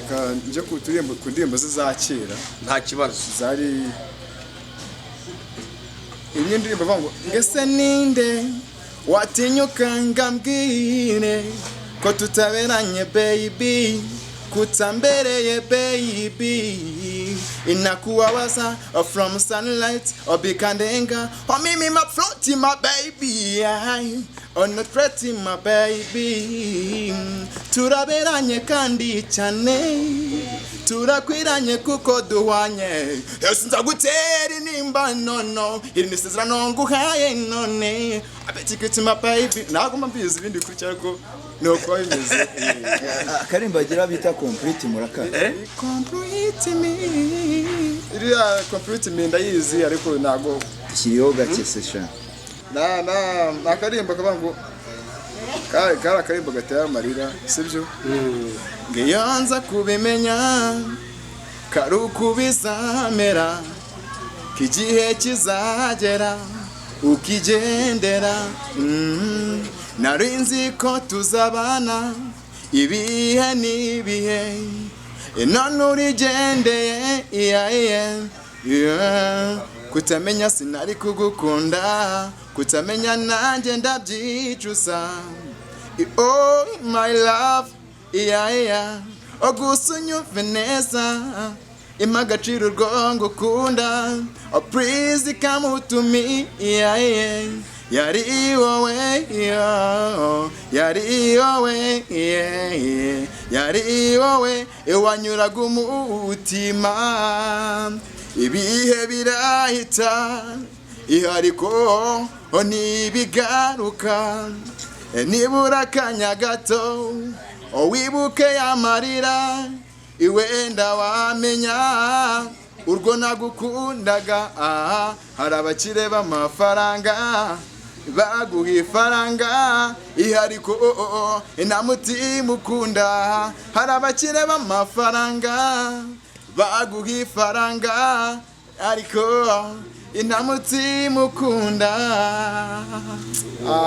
reka nje ku ndirimbo za kera nta kibazo zari imwe ndirimbo bavuga ngo ngese ninde watinyuka ngambwire ko tutaberanye baby kutambereye baby inakuwawaza from sunlight or bikandenga or mimi my floaty my baby or not pretty my baby turaberanye kandi cyane turakwiranye kuko duhwanye sinza gutera inimba nono iri nisezerano nguhaye none abetikiti my baby nagomba mbizi ibindi kuri cyariko nuko bimeze karimba gira bita complete muraka complete me iriya complete me ndayizi ariko nago kiriho gake session na karimba kabango kara karimba gataya amarira sibyo ngiyanza kubimenya karukubizamera kigihe kizagera ukigendera narinzi ko tuzabana ibihe nibihe none urigendeye kutamenya sinari kugukunda kutamenya nanjye ndabyicuza oh my love ogusunyumve neza imagaciro urwo ngukunda oh please come to me yari wowe yari wowe wanyuraga umutima ibihe birahita ihariko ntibigaruka nibura akanya gato wibuke amarira iwenda wamenya urwo nagukundaga hari abakire b'amafaranga baguha ifaranga ihariko nta mutima ukunda hari abakire b'amafaranga baguha ifaranga ariko nta mutima ukunda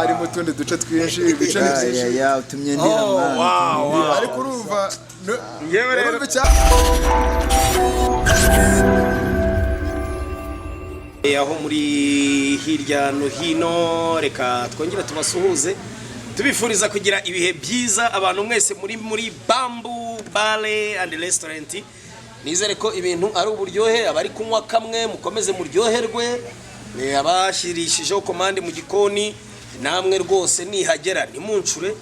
ari mu tundi duce twinshi ibice byinshi utumye ndira mwana ariko urumva yewe rero aho muri hirya no hino reka twongera tubasuhuze tubifuriza kugira ibihe byiza abantu mwese muri Bamboo Bar and Restaurant. Nizere ko ibintu ari uburyohe abari kunywa kamwe mukomeze muryoherwe abashirishijeho komande mu gikoni namwe rwose nihagera nimuncure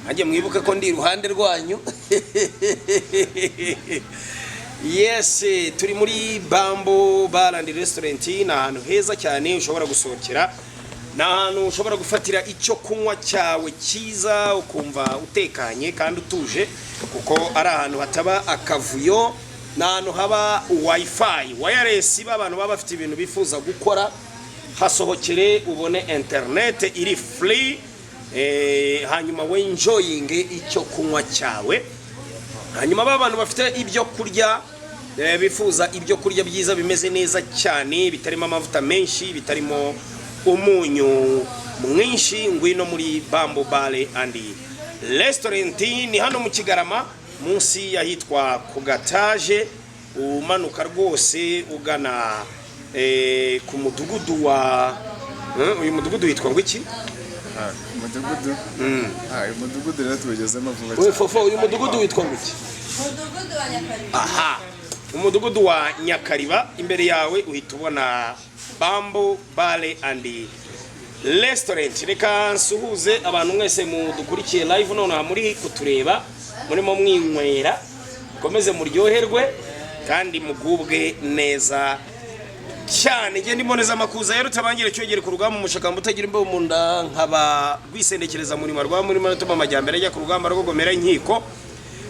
nanjye mwibuke ko ndi iruhande rwanyu. Yes, turi muri Bamboo Bar and Restaurant, ni ahantu heza cyane ushobora gusohokera, ni ahantu ushobora gufatira icyo kunywa cyawe cyiza ukumva utekanye kandi utuje kuko ari ahantu hataba akavuyo, ni ahantu haba wifi wireless abantu baba bafite ibintu bifuza gukora, hasohokere ubone internet iri free, hanyuma we enjoying icyo kunywa cyawe. Hanyuma abantu bafite ibyo kurya bifuza ibyo kurya byiza bimeze neza cyane bitarimo amavuta menshi bitarimo umunyu mwinshi ngwino muri Bamboo Bar and Restaurant. Ni hano mu Kigarama munsi yahitwa ku Gataje umanuka rwose ugana ku mudugudu wa uyu mudugudu witwa ngo iki? umudugudu umudugudu rero tubigezemo vuba cyane. Fofo uyu mudugudu witwa ngo iki? Umudugudu wa Nyakariba. Aha, umudugudu wa Nyakariba. Imbere yawe uhita ubona Bamboo Bar and Restaurant. Reka nsuhuze abantu mwese mudukurikiye live none muri kutureba murimo mwinywera, komeze muryoherwe kandi mugubwe neza cyane. Nge ndiboneza amakuza yero tabangire cyogere ku rugamba umushakamba utagira imbe mu nda nkaba rwisendekereza muri marwa muri manatuma amajyambere ajya ku rugamba rwogomera inkiko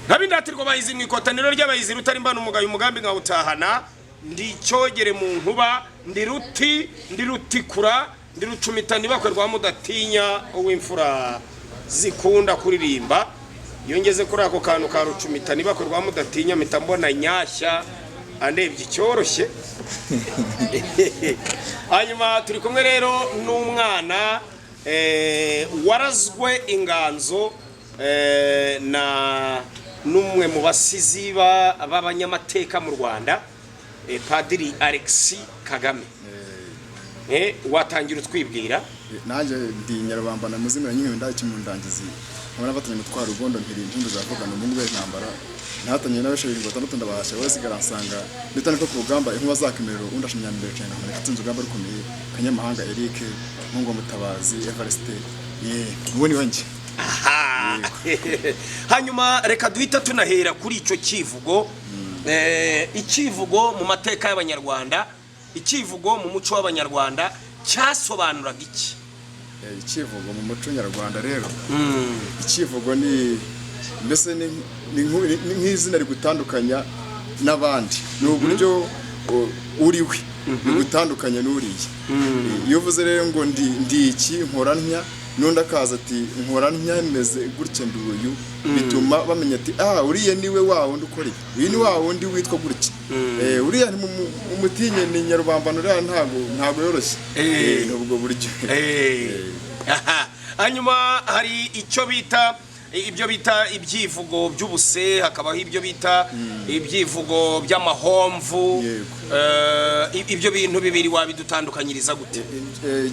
nkabindatirwa bayizi mwikotaniro ry'abayizi rutari mbana umugayo umugambi nkawutahana ndi cyogere mu nkuba ndi rutikura ndi rucumita nibakwerwa mudatinya uw'imfura zikunda kuririmba. Yongeze kuri ako kantu ka rucumita nibakwerwa mudatinya mpita mbona nyashya andebye cyoroshye. Hanyuma turi kumwe rero n'umwana warazwe inganzo na n'umwe mu basizi b'abanyamateka mu Rwanda, Padiri Alexis Kagame. Watangira utwibwira. Nanjye ndi Nyarubambana muzimira nyine ndakimundangizi. Abana batanye mutwara ugondo mpiri impundu zavugana umuntu we ntambara. Natanye n'abashobora batandatu ndabasha basigara nsanga nditane ko ku rugamba inkuba zakemerero undashimya mbere cyane kandi katunze urugamba rukomeye Kanyamahanga Eric Mungo Mutabazi Evariste uboni wanjye. Hanyuma reka duhita tunahera kuri ico kivugo. Ikivugo mu mateka y'Abanyarwanda, ikivugo mu muco w'Abanyarwanda cyasobanuraga iki? Ikivugo mu muco nyarwanda rero ikivugo ni mbese ni nk'izina rigutandukanya n'abandi, ni uburyo uriwe rigutandukanya n'uriye. Iyo uvuze rero ngo ndi iki nkoranya n'undi akaza ati nkoranya meze gutya nduyu, bituma bamenya ati uriye niwe wa wundi ukora iki, uyu ni wa wundi witwa gutya. Uriya ni umutinye ni Nyarubambano rero ntago yoroshye. N'ubwo buryo. Hanyuma hari icyo bita ibyo bita ibyivugo by'ubuse, hakabaho ibyo bita ibyivugo by'amahomvu. Ibyo bintu bibiri wabidutandukanyiriza gute?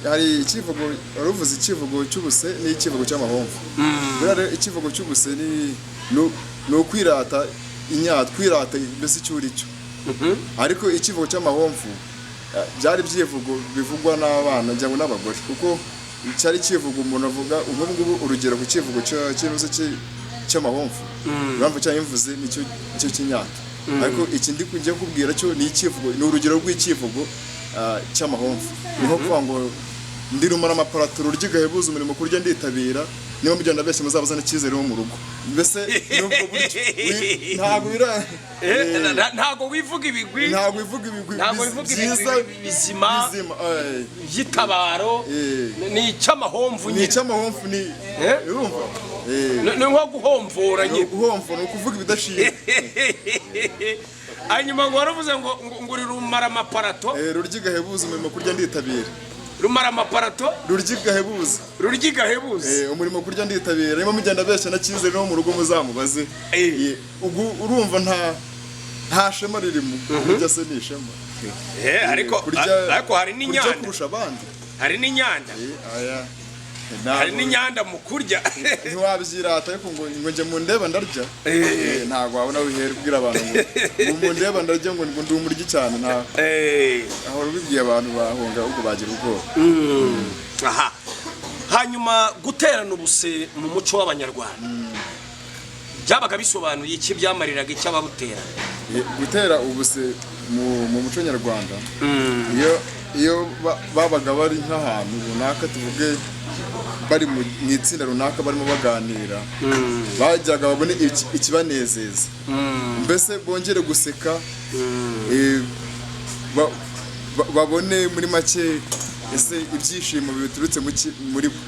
Hari ikivugo uruvuze ikivugo cy'ubuse n'ikivugo cy'amahomvu. Rero ikivugo cy'ubuse ni ukwirata kwirata mbese cyuri cyo. Ariko ikivugo cy'amahomvu byari byivugo bivugwa n'abana cyangwa n'abagore, kuko cyari kivuga umuntu avuga ubwo urugero ku kivugo cy'inuze cy'amahomvu. Uramva cyayimvuze nicyo kinyata. Ariko ikindi kujya kubwira cyo ni ikivugo, ni urugero rw'ikivugo cy'amahomvu. Niho kuvuga ngo ndi rumara amaparato ruryigahebuza umurimo kurya nditabira, niba mugenda bese muzabazana icyizere wo mu rugo. Mbese nubwo buryo ntago wivuga ibigwi, ntago wivuga ibigwi bizima yitabaro. Ni icyamahomvu nyine, ni icyamahomvu ni urumva ni nko guhomvora nyine. Guhomvora ukuvuga ibidashira. Hanyuma ngo waravuze ngo uri rumara amaparato ruryigahebuza umurimo kurya nditabira. Rumara amaparato ruryigahebuza umurimo kurya nditabira, niba mugenda besha na cyizere no mu rugo muzamubaze. Urumva nta shema ririmo, burya se ni ishema. Ariko hari n'inyanda kurusha abandi, hari n'inyanda. Hari n'inyanda mu kurya. Ntiwabyirata ariko ngo nje mu ndeba ndarya. Ntago wabona wihere kubwira abantu ngo mu ndeba ndarya ngo ndi umuryi cyane. Aho rubibwiye abantu bahunga ubwo bagira ubwoba. Hanyuma guterana ubuse mu muco w'Abanyarwanda byabaga bisobanuye iki, byamariraga iki ababutera? Gutera ubuse mu muco nyarwanda, iyo babaga bari nk'ahantu runaka, tuvuge bari mu itsinda runaka barimo baganira, bajyaga babone ikibanezeza, mbese bongere guseka, babone muri make ese ibyishimo biturutse muri bo.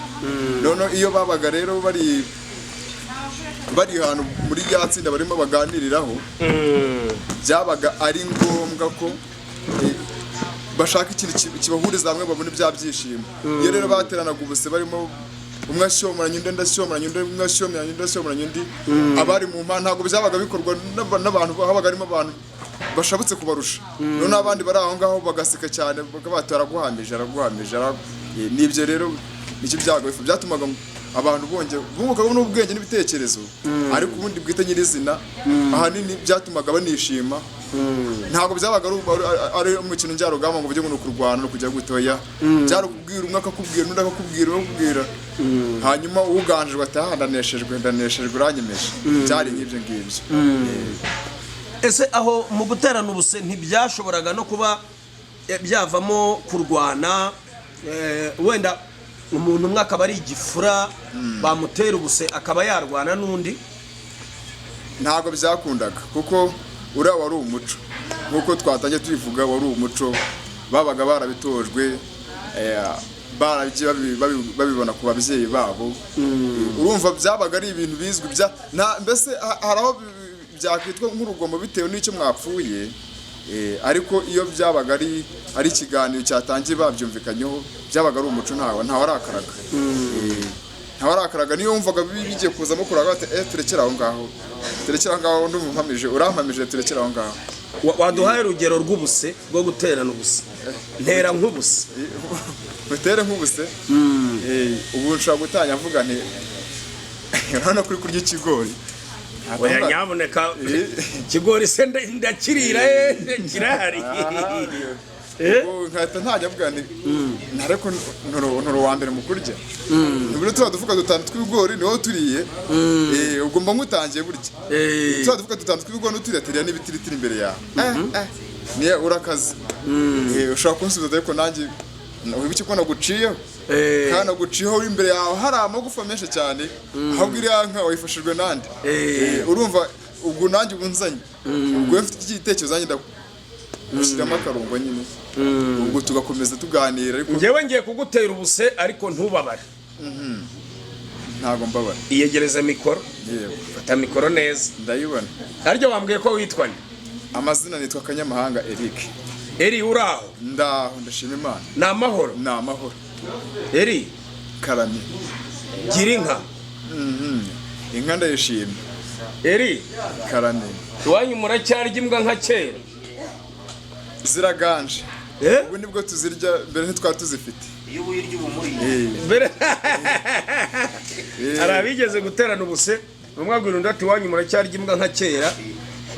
None iyo babaga rero bari ahantu muri ya tsinda barimo baganiriraho, byabaga ari ngombwa ko bashaka ikintu kibahuriza hamwe babone bya byishimo. Iyo rero bateranaga ubuse barimo umwe ashyomeranya undi, ndashyomeranya undi, umwe ashyomeranya undi, ndashyomeranya undi, abari mu mpano ntabwo byabaga bikorwa n'abantu, habaga harimo abantu bashabutse kubarusha. None abandi bari aho ngaho bagaseka cyane, bakabatara guhamije n'ibyo rero nicyo byatumaga abantu bunguka n'ubwenge n'ibitekerezo. Ariko ubundi bwite nyirizina ahanini byatumaga banishima. Ntabwo byabaga ari umukino njyarugamba ngo bujye ngo kurwana no kujya gutoya. Byari kubwira umwe akakubwira undi akakubwira, hanyuma uganjwe ataha ndaneshejwe uranyemeje. Byari nk'ibyo ngibyo. Ese aho mu guterana ubuse ntibyashoboraga no kuba byavamo kurwana? Wenda umuntu umwe akaba ari igifura, bamutera ubuse akaba yarwana n'undi? Ntabwo byakundaga, kuko uriya wari umuco, nk'uko twatangiye tubivuga, wari umuco. Babaga barabitojwe, babibona ku babyeyi babo. Urumva byabaga ari ibintu bizwi, mbese hari aho byakwitwa nk'urugomo bitewe n'icyo mwapfuye. Ariko iyo byabaga ari ikiganiro cyatangiye babyumvikanyeho, byabaga ari umuco, ntawarakaraga. ntawarakaraga niyo wumvaga bigiye kuzamo kuraga ati turekera aho ngaho ndumva mpamije urampamije turekera aho ngaho. Waduhaye urugero rw'ubuse bwo guterana ubuse. Ntera nk'ubuse. Utere nk'ubuse. Ubu nshaka gutanya mvuga nti urabona kuri kurya ikigori. Oya nyaboneka ikigori se ndakirira kirahari. Nkahita ntajya avuga nti ntareko ntoro wa mbere mu kurya. Nibura tuba dufuka dutanu tw'ibigori niho turiye. Ubwo mba nkutangiye burya. Tuba dufuka dutanu tw'ibigori n'uturiye n'ibitiritiri imbere yawe. Niye urakaze. Ushaka kunsubiza ariko nanjye wibuke ko naguciyeho. Kandi naguciyeho uri imbere yawe hari amagufa menshi cyane. Ahubwo iriya nka wayifashijwe nande. Urumva ubwo nanjye ubunzanye. Ubwo mfite igitekerezo zanjye ushyiramo akarungo nyine. Ubwo tugakomeza tuganira ariko njyewe ngiye kugutera ubuse ariko ntubabare. Ntago mbabara. Iyegereza mikoro. Yego. Fata mikoro neza. Ndayibona. Aryo wambwiye ko witwa ni? Amazina nitwa Kanyamahanga Eric. Eri uraho? Ndaho ndashima Imana. Ni amahoro? Ni amahoro. Eri Karame. gira inka. Inka ndayishimye. Eri Karame. iwanyu muracyarya imbwa nka kera? Ziraganje. Ubu nibwo tuzirya mbere ntitwa tuzifite. Iyo uyirya ubumuri. Mbere arabigeze guterana ubuse umwagwira undi ati iwanyu muracyarya imbwa nka kera.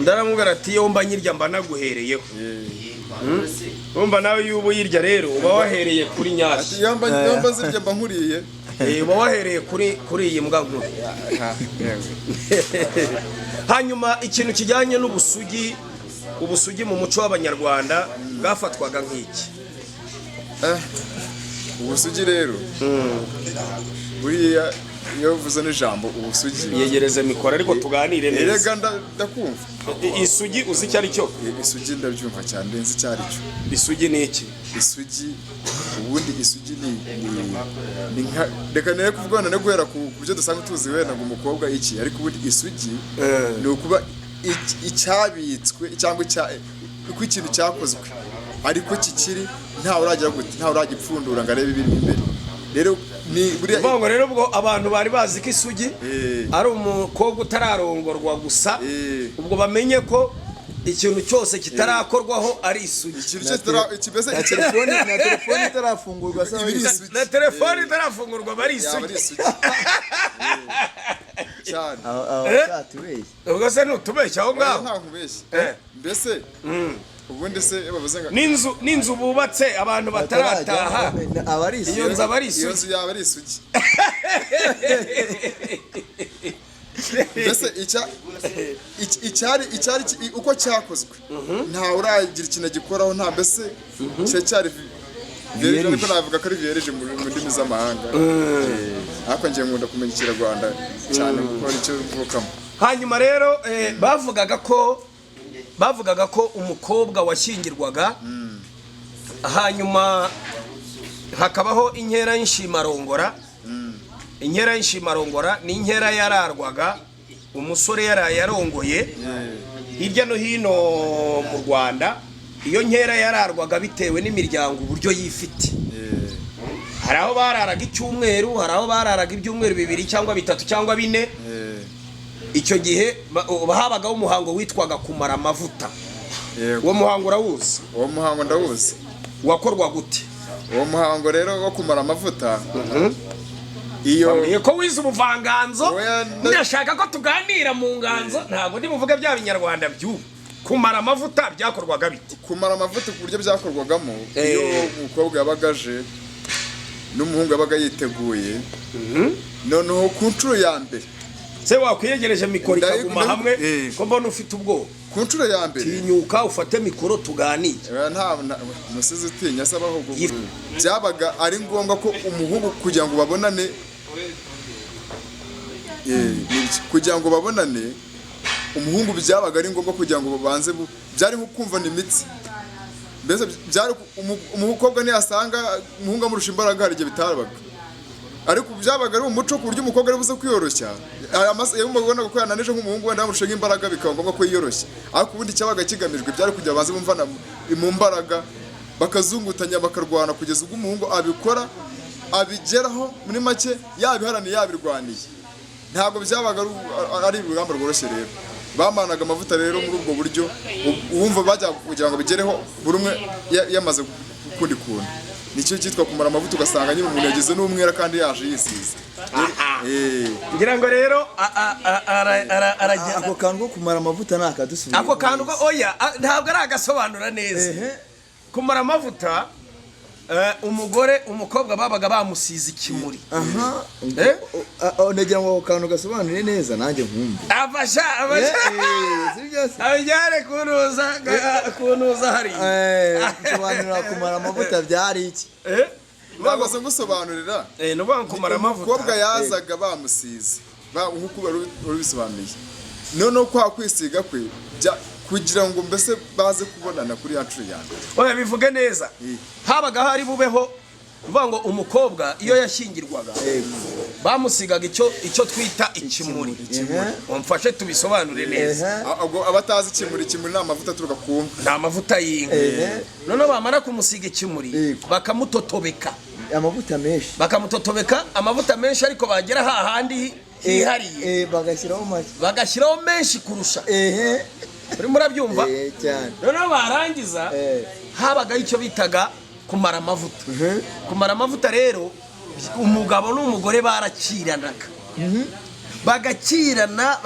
Ndaramubwira ati iyo mba nyirya mba naguhereyeho. Umva nawe yubu yirya rero uba wahereye kuri nyashyi. Yamba zirya mba nkuriye. Uba wahereye kuri iyi mbwa nkuru. Hanyuma ikintu kijyanye n'ubusugi, ubusugi mu muco w'Abanyarwanda bwafatwaga nk'iki? Ubusugi rero buriya iyo uvuze n'ijambo ubusugi Yegereze mikoro ariko tuganire neza. Erega ndakumva. Isugi uzi icyo ari cyo? Isugi ndabyumva cyane nzi icyo ari cyo. Isugi ni iki? Isugi ubundi isugi ni nka reka nere kuvugana no guhera ku byo dusanzwe tuzi wenda ngo umukobwa iki ariko ubundi isugi ni ukuba icyabitswe cyangwa uko ikintu cyakozwe ariko kikiri nta uragira gute nta uragipfundura ngo arebe ibiri imbere. Rero ni buriya Bongo rero ubwo abantu bari bazi ko isugi ari umukobwa utararongorwa gusa ubwo bamenye ko ikintu cyose kitarakorwaho ari isugi. na telefone itarafungurwa Na telefone itarafungurwa bari isugi. cyane. Ubwo se ntutubeshya aho ngaho? Nta nkubeshye. Mbese ubundi se bavuze ngo n'inzu bubatse abantu batarataha abari iyo nzu aba ari iyo isugi. nzu yaba ari isugi. Mbese icyari uko cyakozwe nta uragira ikintu gikoraho nta mbese cyari vierge ariko navuga ko ari vierge mu ndimi z'amahanga. Ariko ngiye nkunda kumenya Ikinyarwanda cyane kuko ari cyo mvukamo. Hanyuma rero bavugaga ko umukobwa washyingirwaga hanyuma hakabaho inkera y'ishimarongora. Inkera y'ishimarongora ni inkera yararwaga umusore yaraye yarongoye hirya no hino mu Rwanda. Iyo nkera yararwaga bitewe n'imiryango uburyo yifite. Hari aho bararaga icyumweru, hari aho bararaga ibyumweru 2 cyangwa 3 cyangwa 4. Icyo gihe habagaho umuhango witwaga kumara amavuta. Uwo muhango urawuzi? Uwo muhango ndawuzi. Wakorwa gute? Uwo muhango rero wo kumara amavuta iyo ko wize ubuvanganzo ndashaka ko tuganira mu nganzo ntabwo ndi buvuge bya binyarwanda by'ubu. Kumara amavuta byakorwaga bite? Kumara amavuta ku buryo byakorwagamo iyo umukobwa yabagaje n'umuhungu yabaga yiteguye noneho ku nshuro ya mbere se wakwiyegereje mikoro ikaguma hamwe ko mbona ufite ubwoba. Ku nshuro ya mbere tinyuka ufate mikoro tuganire. Nta musizi utinya asabaho byabaga ari ngombwa ko umuhungu kugira ngo babonane kugira ngo babonane umuhungu byabaga ari ngombwa kugira ngo babanze byari nko kumva n'imitsi. Mbese byari umukobwa ntiyasanga umuhungu amurusha imbaraga hari igihe bitabaga ariko byabaga ari umuco ku buryo umukobwa ari buze kwiyoroshya. Iyo mubona ko yananije nk'umuhungu wenda amurusha imbaraga bikaba ngombwa ko yiyoroshya ariko ubundi cyabaga kigamijwe byari kugira babanze bumvana mu mbaraga bakazungutanya bakarwana kugeza ubwo umuhungu abikora abigeraho muri make yabiharaniye yabirwaniye ntabwo byabaga ari urugamba rworoshye rero bamanaga amavuta rero muri ubwo buryo uwumva bajya kugira ngo bigereho buri umwe yamaze kundi kuntu nicyo cyitwa kumara amavuta ugasanga nyine umuntu yagize n'umwera kandi yaje yisize ngira ngo rero ako kantu ko kumara amavuta nakadusubira ako kantu ko oya ntabwo ari agasobanura neza kumara amavuta umukobwa babaga bamusize ikimuri nagira ngo ako kantu gasobanure neza nanjye nkumve abijyane kunuza hariya nsobanurira kumara amavuta byari iki ntabwo se ngusobanurira kumara amavuta umukobwa yazaga bamusize nk'uko wari bisobanuye noneho kwa kwisiga kwe kugira ngo mbese baze kubonana kuri ya nshuro yanjye oya bivuge neza habaga hari bubeho uvuga ngo umukobwa iyo yashyingirwaga bamusigaga icyo twita ikimuri umfashe tubisobanure neza abatazi ikimuri ni amavuta aturuka ku nka ni amavuta y'inka noneho bamara kumusiga ikimuri bakamutotobeka amavuta menshi ariko bagera hahandi hihariye bagashyiraho menshi kurusha urimo murabyumva noneho barangiza habagaho icyo bitaga kumara amavuta rero umugabo n'umugore barakiranaga bagakirana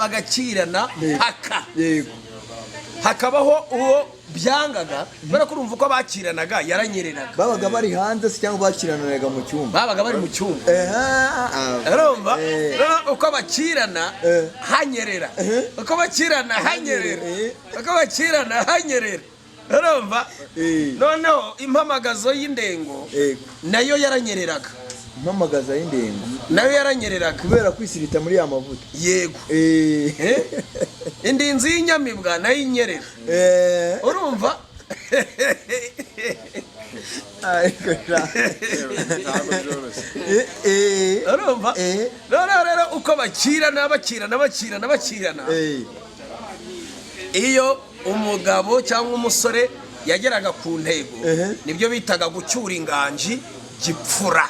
mpaka hakabaho uwo byangaga kubera ko urumva uko bakiranaga yaranyereraga babaga bari hanze se cyangwa bakirananaga mu cyumba babaga bari mu cyumba urumva uko bakirana hanyerera uko bakirana hanyerera urumva noneho impamagazo y'indengo nayo yaranyereraga impamagaza y'indengo nayo yaranyereraga kubera kwisirita muri ya mavuta yego indinzi y'inyamibwa nayo inyerera urumva urumva rero uko bakirana iyo umugabo cyangwa umusore yageraga ku ntego nibyo bitaga gucyura inganji gipfura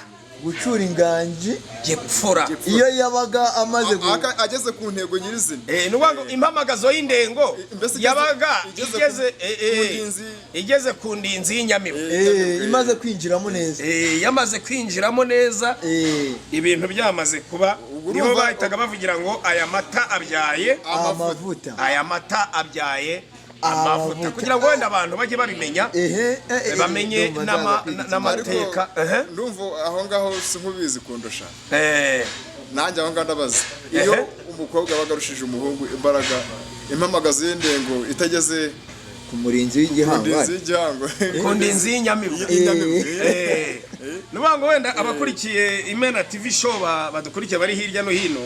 iyo yabaga amaze ageze ku ntego nyirizina nubango impamagazo y'indengo yabaga igeze ku ndinzi y'inyamibwa imaze kwinjiramo neza yamaze kwinjiramo neza ibintu byamaze kuba niho bahitaga bavugira ngo aya mata abyaye amavuta amavuta kugira ngo wenda abantu bajye babimenya bamenye n'amateka ndumva aho ngaho si nkubizi kundusha nanjye aho ngaho ndabaza iyo umukobwa yabaga arushije umuhungu imbaraga impamagazo y'indengo itageze ku murinzi w'igihango ku ndinzi y'inyamibwa nubango wenda abakurikiye Imena TV show badukurikiye bari hirya no hino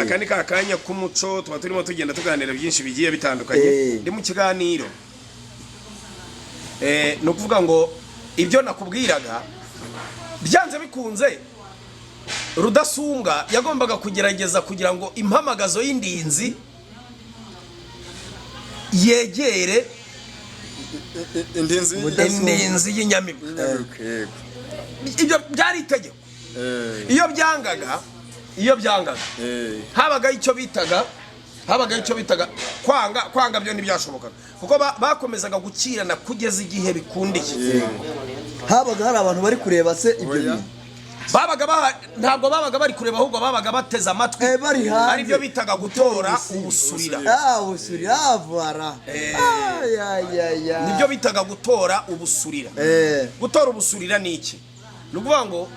aka ni kakanya k'umuco tuba turimo tugenda tuganira byinshi bigiye bitandukanye ndi mu kiganiro no kuvuga ngo ibyo nakubwiraga byanze bikunze Rudasumbwa yagombaga kugerageza kugira ngo impamagazo y'indinzi yegere indinzi y'inyamibwa ibyo byari itegeko iyo byangaga habaga icyo bitaga kwanga byo ntibyashobokaga kuko bakomezaga gukirana kugeza igihe bikundiye habaga hari abantu bari kureba se ibyo bintu ntabwo babaga bari kureba ahubwo babaga bateze amatwi ari byo bitaga gutora ubusurira nibyo bitaga gutora ubusurira gutora ubusurira ni iki ni ukuvuga ngo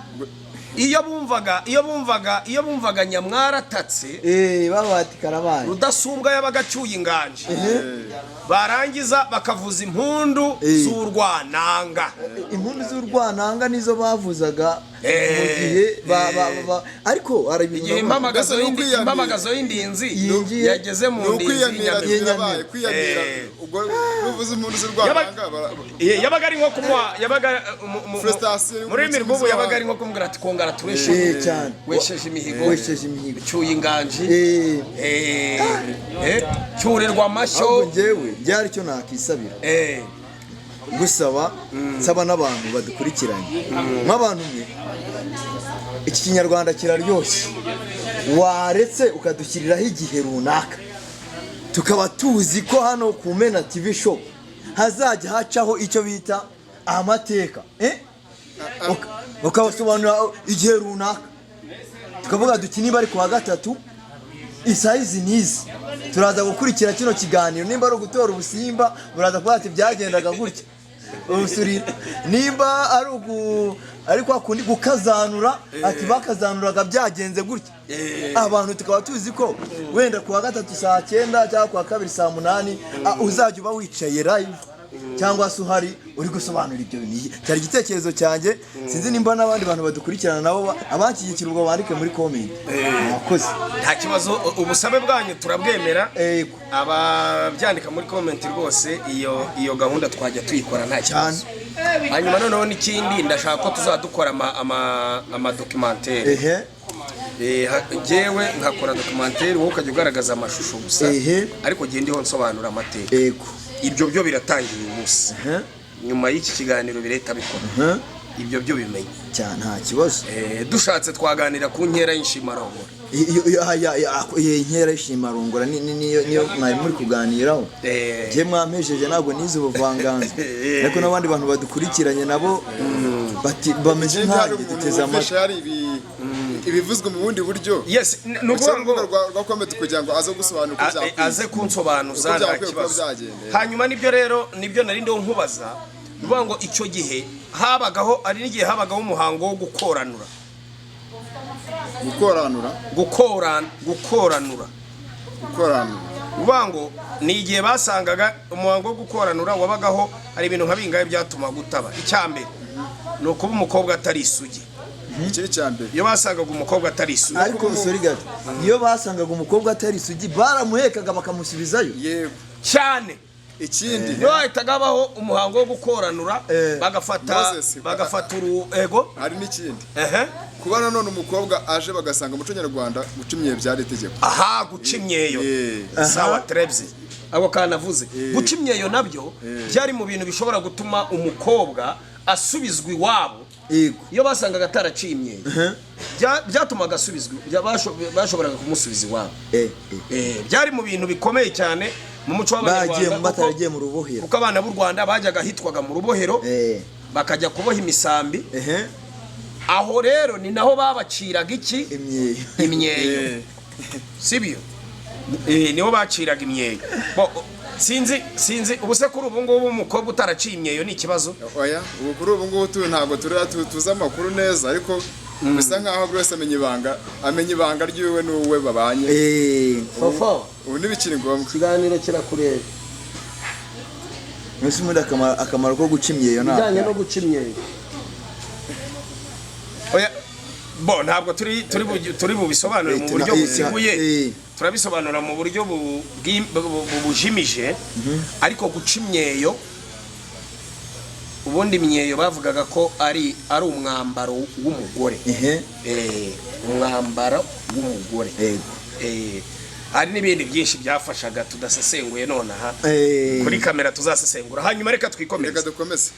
iyo bumvaga nyamwara atatse babati karabaye Rudasumbwa yabaga acyuye inganje barangiza bakavuza impundu z'urwananga impundu nizo bavuzaga mu gihe ariko igihe impamagazo y'indinzi yageze mu ndinzi kwiyamira ubwo bivuze impundu z'urwananga yabaga ari nko kumuha muri mirwubu yabaga ari nko kumubwira ati kongara tureshe cyane wesheje imihigo cyuye inganje cyurirwa amashyo byari cyo nakisabira gusaba nsaba n'abantu badukurikiranye nk'abantu mwe iki kinyarwanda kiraryoshye waretse ukadushyiriraho igihe runaka tukaba tuzi ko hano ku Mena TV show hazajya hacaho icyo bita amateka ukabasobanurira igihe runaka tukavuga duti niba ari kuwa gatatu isaha izi n'izi turaza gukurikira kino kiganiro nimba ari ugutora ubusimba muraza kuvuga ati byagendaga gutya ubusurira nimba ari kwa kundi gukazanura ati bakazanuraga byagenze gutya abantu tukaba tuzi ko wenda kuwa gatatu saa 9 cyangwa kuwa kabiri saa 8 uzajya uba wicaye live cyangwa se uhari uri gusobanura ibyo bintu cyari igitekerezo cyanjye sinzi nimba n'abandi bantu badukurikirana nabo abankigikira ubwo bandike muri comment mwakoze nta kibazo ubusabe bwanyu turabwemera ababyandika muri comment rwose iyo gahunda twajya tuyikora nta kibazo hanyuma noneho n'ikindi ndashaka ko tuzadukora ama documentaire jewe nkakora documentaire wowe ukajya ugaragaza amashusho gusa ariko gihe ndiho nsobanura amateka ibyo byo biratangiye umunsi nyuma y'iki kiganiro bireta bikora ibyo byo bimenye cyane nta kibazo dushatse twaganira ku nkera y'ishimarongora inkera y'ishimarongora niyo mwari muri kuganiraho je mwampejeje ntabwo nize ubuvanganzo ariko n'abandi bantu badukurikiranye nabo bameze nk'aho duteze amatwi ibivuzwe mu bundi buryo yes nuko rwakomete kugira ngo aze gusobanura aze kunsobanuza nta kibazo hanyuma nibyo rero nibyo nari ndo nkubaza nuvuga ngo icyo gihe habagaho ari n'igihe habagaho umuhango wo gukoranura nuvuga ngo ni igihe basangaga umuhango wo gukoranura wabagaho ari ibintu nka bingahe byatuma gutaba icyambere no kuba umukobwa atari isugi ikiri cyambere iyo basangaga umukobwa atari isugi ariko sorry gato iyo basangaga umukobwa atari isugi baramuhekaga bakamusubizayo yego cyane ikindi yo ahitagabaho umuhango wo gukoranura bagafata uruego hari n'ikindi kuba nanone umukobwa aje bagasanga umuco nyarwanda guca imyeyo byari itegeko guca imyeyo sawa trebye ako kanavuze guca imyeyo nabyo byari mu bintu bishobora gutuma umukobwa asubizwa iwabo iyo basangaga ataraciye imyeyo byatumaga asubizwa bashoboraga kumusubiza iwabo byari mu bintu bikomeye cyane mu muco w'abanyarwanda bataragiye mu rubohero kuko abana b'u Rwanda bajyaga hitwaga mu rubohero bakajya kuboha imisambi aho rero ni naho babaciraga iki imyeyo sibyo niho baciraga imyeyo sinzi ubuse kuri ubu ngubu umukobwa utaraciye imyeyo ni ikibazo oya ubu kuri ubu ngubu ntabwo tuzi amakuru neza ariko bisa nkaho buri wese amenya ibanga ry'iwe n'uwe babanye ubu ntibikiri ngombwa ikiganiro kirakureba mwese muri akamaro ko guca imyeyo bijyanye no guca imyeyo ntabwo turi bubisobanure mu buryo buziguye turabisobanura mu buryo bujimije ariko guca imyeyo ubundi imyeyo bavugaga ko ari umwambaro w'umugore umwambaro w'umugore hari n'ibindi byinshi byafashaga tudasesenguye nonaha kuri kamera tuzasesengura hanyuma reka dukomeze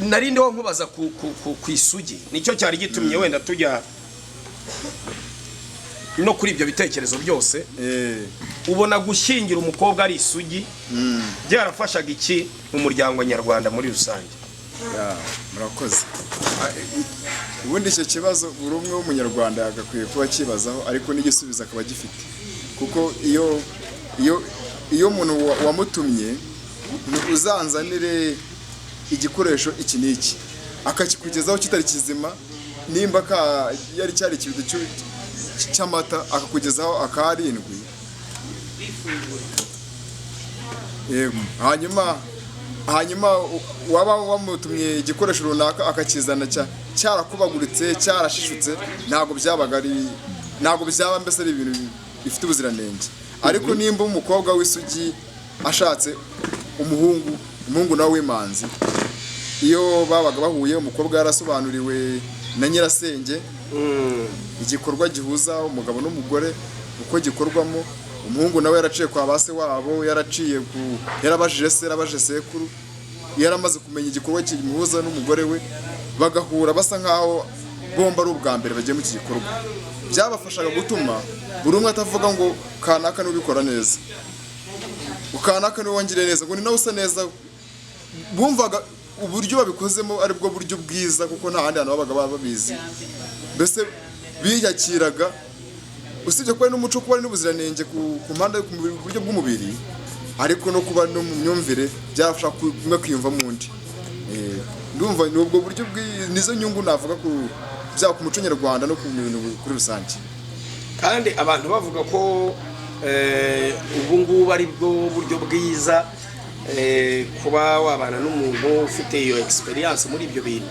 nari ndiho nkubaza ku isugi nicyo cyari gitumye wenda tujya no kuri ibyo bitekerezo byose ubona gushyingira umukobwa ari isugi byarafashaga iki mu muryango nyarwanda muri rusange murakoze ubundi icyo kibazo buri umwe w'umunyarwanda yagakwiye kuba kibazaho ariko n'igisubizo akaba gifite kuko iyo umuntu wamutumye uzanzanire igikoresho iki n'iki akakikugezaho kitari kizima nimba yari cyari ikibido cy'amata akakugezaho akarindwi yego hanyuma waba wamutumye igikoresho runaka akakizana cyarakubaguritse cyarashishutse ntabwo byaba mbese ari ibintu bifite ubuziranenge ariko nimba umukobwa w'isugi ashatse umuhungu nawe w'imanzi iyo babaga bahuye umukobwa yarasobanuriwe na nyirasenge igikorwa gihuza umugabo n'umugore uko gikorwamo umuhungu nawe yaraciye kwa base wabo yarabajije sekuru yaramaze kumenya igikorwa kimuhuza n'umugore we bagahura basa nkaho bomba ari ubwa mbere bagiye mu iki gikorwa, byabafashaga gutuma buri umwe atavuga ngo kanaka niwe ubikora neza, kanaka niwe wangiriye neza, ngo ni nawe usa neza. Bumvaga uburyo babikozemo ari bwo buryo bwiza, kuko nta handi hantu babaga babizi. Mbese biyakiraga, usibye kuba n'umuco, kuba n'ubuziranenge ku mpande ku buryo bw'umubiri, ariko no kuba no mu myumvire byafasha kumwe kwiyumva mu ndi. Ndumva ni ubwo buryo nizo nyungu navuga ku byaba ku muco nyarwanda no ku bintu kuri rusange. Kandi abantu bavuga ko ubu ngubu ari bwo buryo bwiza kuba wabana n'umuntu ufite iyo experience muri ibyo bintu.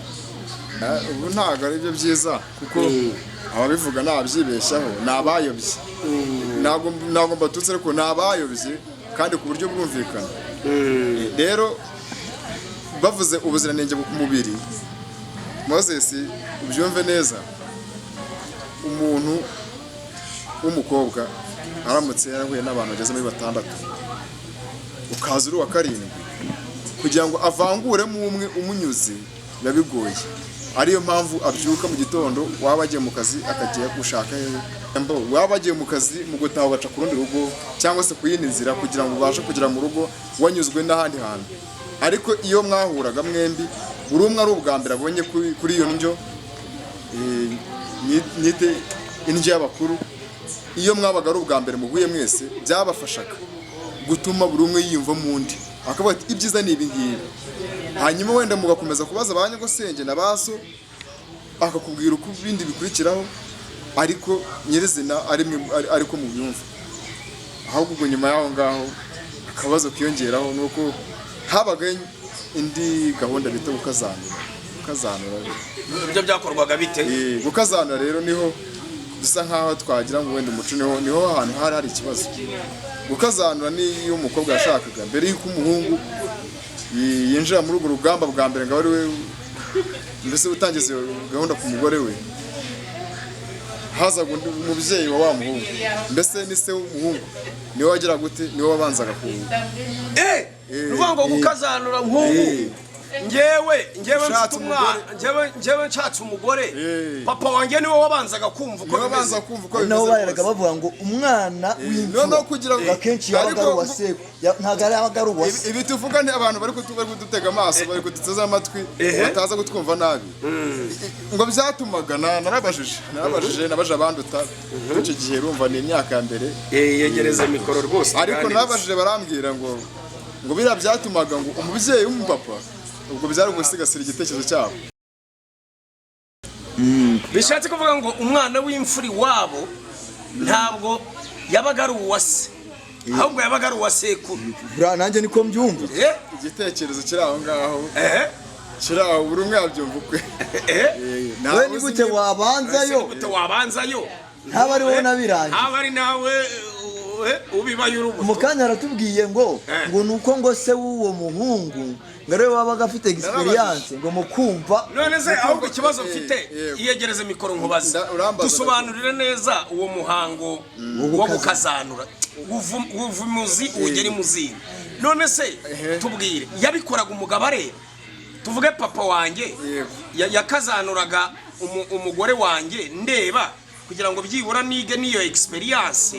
Ubu ntabwo ari byo byiza, kuko ababivuga ntabyibeshyaho, ni abayobye. Ntabwo mbatutse, ariko ni abayobye kandi ku buryo bwumvikana. Rero bavuze ubuziranenge ku mubiri, Moses ubyumve neza, umuntu w'umukobwa aramutse yarahuye n'abantu bageze muri 6, ukaza uri wa 7, kugira ngo avanguremo umwe umunyuze biba bigoye. Ariyo mpamvu abyuka mu gitondo, waba agiye mu kazi akagiye gushaka waba agiye mu kazi mu gutaha ugaca ku rundi rugo cyangwa se ku yindi nzira kugira ngo ubashe kugera mu rugo wanyuzwe n'ahandi hantu. Ariko iyo mwahuraga mwembi, buri umwe ari ubwa mbere abonye kuri iyo ndyo, nyite indyo y'abakuru, iyo mwabaga ari ubwa mbere muhuye mwese, byabafashaga gutuma buri umwe yiyumva mu ndi, akavuga ati ibyiza ni ibi ngibi. Hanyuma wenda mugakomeza kubaza ba nyagosenge na baso, akakubwira uko ibindi bikurikiraho, ariko nyirizina ariko mu byumva. Ahubwo ubwo nyuma y'aho ngaho akabazo kiyongeraho nuko habaga indi gahunda bita gukazanura. Ibyo byakorwaga bite? Gukazanura rero niho dusa nkaho twagira ngo wenda umuco niho ahantu hari ikibazo. Gukazanura ni iyo umukobwa yashakaga mbere y'uko umuhungu yinjira muri urwo rugamba bwa mbere, ngo ari we mbese utangiza iyo gahunda ku mugore we, hazaga umubyeyi wa muhungu, mbese ni se w'umuhungu, niwe wagira gute, niwe wabanzaga ku ruvuga ngo gukazanura nk'ubu njyewe mfite umwana, njyewe nshatse umugore, papa wanjye niwe wabanzaga kumva uko bimeze. Naho bayeraga bavuga ngo umwana w'imfura akenshi yabaga ari uwa sekuru, ntabwo yabaga ari uwa se. Ibi tuvuga ni abantu bari kudutega amaso, bari kuduteza amatwi, bataza gutwumva nabi. Ngo byatumaga nabajije abanduta icyo gihe, rumva ni imyaka ya mbere, yegereza mikoro rwose. ariko nabajije barambwira ngo biriya byatumaga ngo umubyeyi w'umupapa, ubwo byari gusigasira igitekerezo cyabo. Bishatse kuvuga ngo umwana w'imfuri wabo ntabwo yabaga ari uwa se, ahubwo yabaga ari uwa sekuru. Nanjye niko mbyumva. Igitekerezo kiri aho ngaho, kiri aho, buri umwe yabyumva ukwe. We ni gute wabanzayo ntaba ari wowe nabirangiye, ntaba ari nawe ubibaye urubuto. Mukanya aratubwiye ngo nuko ngo se w'uwo muhungu ngo ariwe wabaga afite experience ngo mukumva. None se ahubwo ikibazo mfite, iyegereze mikoro nkubaza, dusobanurire neza uwo muhango wo gukazanura, uva imuzi ugera imuzini. None se tubwire, yabikoraga umugabo areba? Tuvuge papa wanjye yakazanuraga umugore wanjye ndeba, kugira ngo byibura nige niyo experience.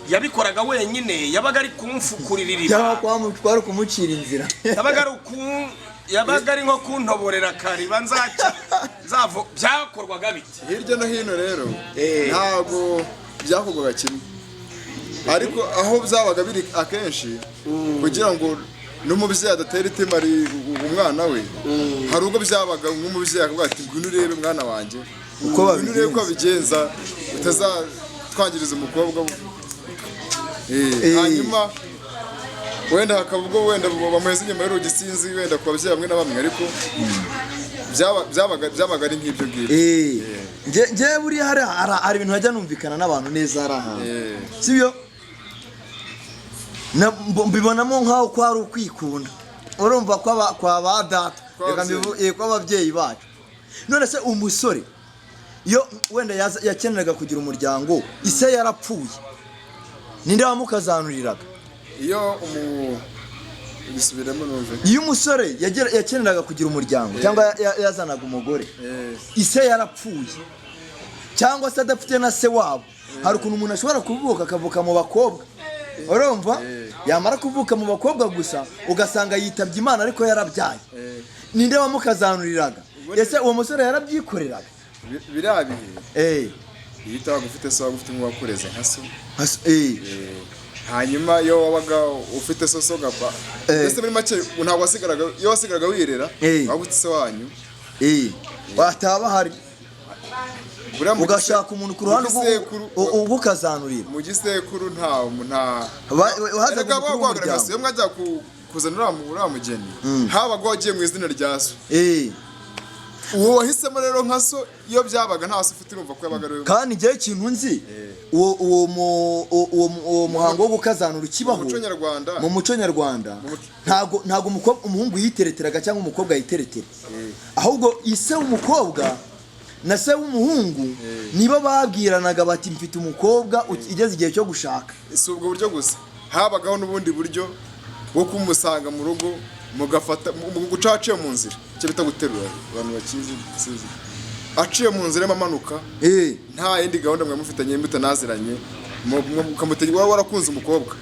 Yabikoraga wenyine, yabaga ari kumfukuririra cyangwa kwari kumucira inzira, yabaga ari nko kuntoborera kariba nzavo. Byakorwaga bite hirya no hino? Rero ntabwo byakorwaga kimwe, ariko aho byabaga biri akenshi, kugira ngo n'umubyeyi adatera itima umwana we, hari ubwo byabaga nk'umubyeyi akavuga ati ngwino urebe mwana wanjye uko babigenza, utazatwangiriza umukobwa. Hanyuma wenda hakaba ubwo wenda bamuheza inyuma y'urugi, sinzi wenda ku babyeyi bamwe na bamwe, ariko byabaga ari nk'ibyo ngibyo. Njye buriya hari ibintu hajya numvikana n'abantu neza hari ahantu, sibyo? Mbibonamo nk'aho ko ari ukwikunda, urumva kwa ba data, kw'ababyeyi bacu. None se umusore iyo wenda yakeneraga kugira umuryango, ise yarapfuye, ninde wamukazanuriraga? Iyo bisubiramo numve. iyo umusore yakeneraga kugira umuryango cyangwa yazanaga umugore ise yarapfuye cyangwa se adafite na se wabo, hari ukuntu umuntu ashobora kuvuka akavuka mu bakobwa, urumva yamara kuvuka mu bakobwa gusa ugasanga yitabye Imana ariko yarabyaye, ninde wamukazanuriraga? Ese uwo musore yarabyikoreraga? Birabihe iyo utabaga ufite so ufite nk'uwakureze nka so, hanyuma iyo wabaga ufite so gapa ese muri make ntabwo wasigaraga, iyo wasigaraga wirera wabutse se wanyu wataba hari ugashaka umuntu ku ruhande ugukazanurira mu gisekuru nta wahazaga kugaragaza iyo mwajya kuzana uriya mugeni habaga wagiye mu izina rya so, uwo wahisemo rero nka so iyo byabaga nta so ufite urumva ko yabaga ari we. Kandi igihe ikintu nzi uwo muhango wo gukazanura ikibaho mu muco nyarwanda ntago umuhungu yitereteraga cyangwa umukobwa yiteretera, ahubwo ise w'umukobwa na se w'umuhungu nibo babwiranaga bati mfite umukobwa igeze igihe cyo gushaka. Si ubwo buryo gusa, habagaho n'ubundi buryo bwo kumusanga mu rugo mugafata guca aciye mu nzira, icyo bita guterura, abantu bakizi sizi, aciye mu nzira amanuka nta yindi gahunda mwe mufitanye mutanaziranye, mukamutegeka warakunze umukobwa